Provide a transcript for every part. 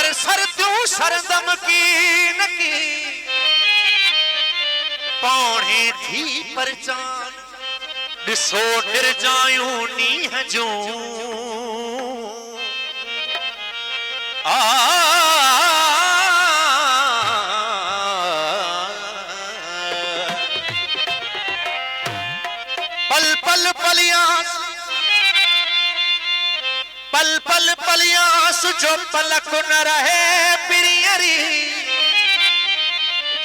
पर सर्दियों सरदम की नकी पौने थी परचान दिसो निर्जायूं नी हजूं पल पल पलियास पल पल पलियास जो पलक न रहे पिरियरी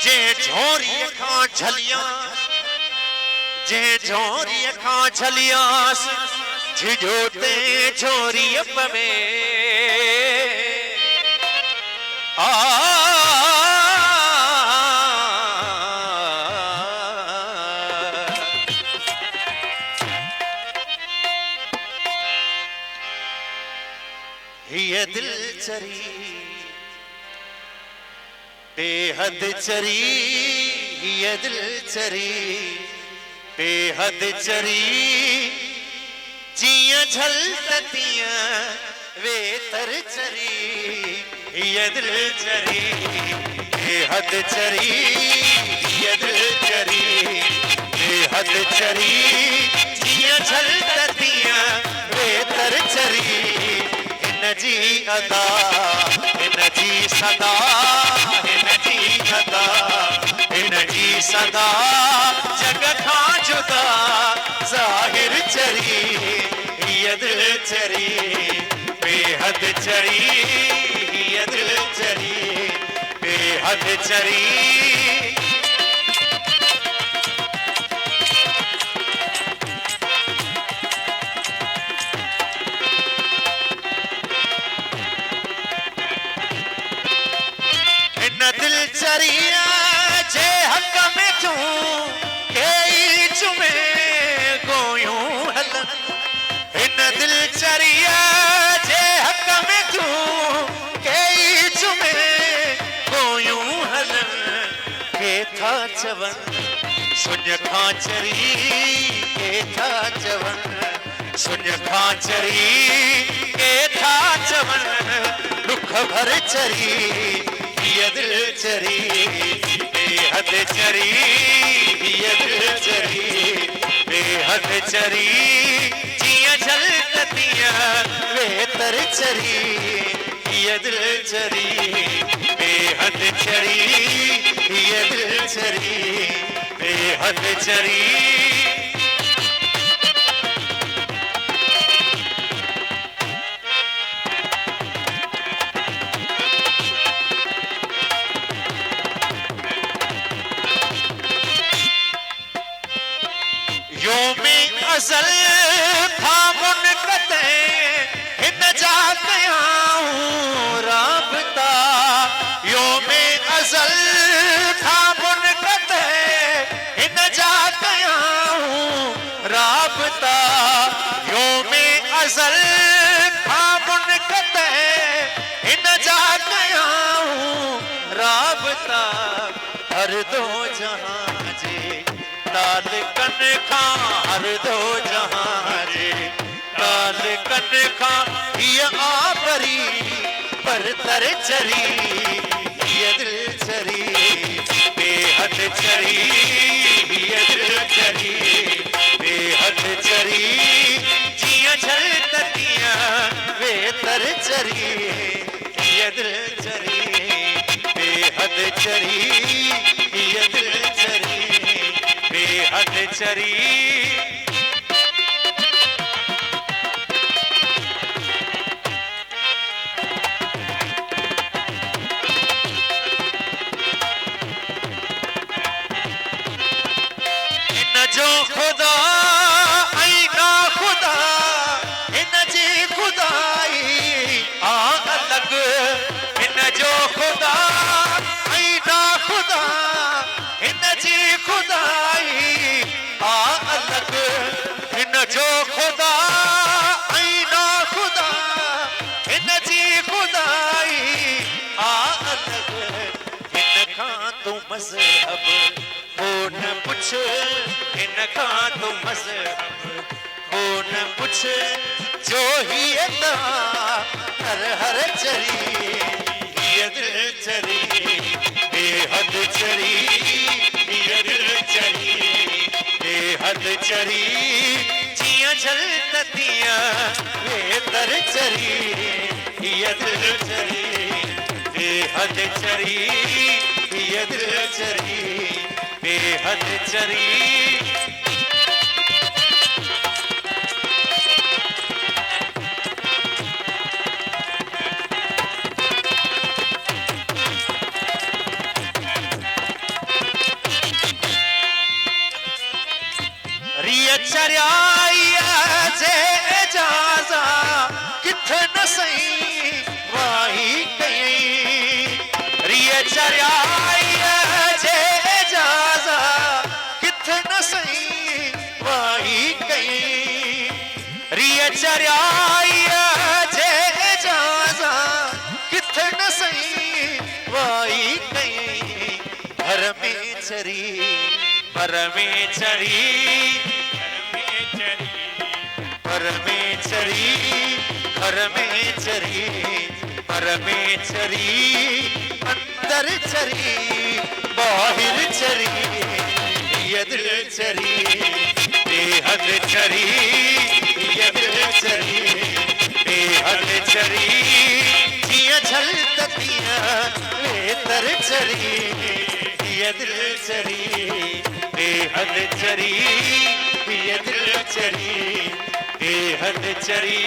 जे झोरी खां झलियां जे झोरी खां झलियास झिझोते झोरी पवे ये दिल चरी बेहद चरी ये दिल चरी बेहद चरी जिया झलकतिया वे तर चरी ये दिल चरी बेहद चरी ये दिल चरी बेहद चरी जिया झलकतिया वे तर चरी जी अदा जी सदा जी अदा जी सदा जग खां जुदा जाहिर चरी यद चरी बेहद चरी यद चरी बेहद चरी दिल चरिया जे हक में तू के चुमे गोयूं हलन इन दिल चरिया जे हक में तू के चुमे गोयूं हलन के था चवन सुन खां चरी के था चवन सुन खां चरी के था चवन दुख भर चरी ये दिल चरी बेहद चरी ये दिल चरी बेहद चरी जिया झलकतिया वे तर चरी ये दिल चरी बेहद चरी ये दिल चरी बेहद चरी असल था मुनक़ते हिन जा कयाऊं राबता योमे असल था मुनक़ते हिन जा कयाऊं राबता योमे असल था मुनक़ते हिन जा कयाऊं राबता हर दो जहां जे ताल कन खां हर दो जहां रे ताल कन खां ये आबरी पर तर चरी ये दिल चरी बेहद चरी ये दिल चरी बेहद चरी जिया झलकतिया वे तर चरी ये दिल चरी बेहद चरी ये दिल चरी बेहद चरी इन जो खुदा आई ना खुदा इन जी खुदाई आ अलग इन जो खुदा आई ना खुदा इन जी खुदाई आ अलग इन जो खुदा आई ना खुदा इन जी खुदाई आ अलग इन खां तू मज़हब हो न पुछ इन खां तू मज़हब हो न पुछ जो ही हर हर चरी चरी जिया झलकतियां वे दर चरी ये दिल चरी बेहद चरी ये दिल चरी बेहद चरी चरिया जे जाजा किथ न सही वाही कई रिय चरिया जे जाजा किथ न सही वाही कई रिय चरिया जे जाजा किथ न सही वाही कई घर में चरी घर में चरी घर में चरी घर में चरी घर में चरी अंदर चरी बाहर चरी ये दिल चरी बेहद चरी ये दिल चरी बेहद चरी जिया झलकतियां वे तर चरी ये दिल चरी बेहद चरी ये दिल चरी बेहद चरी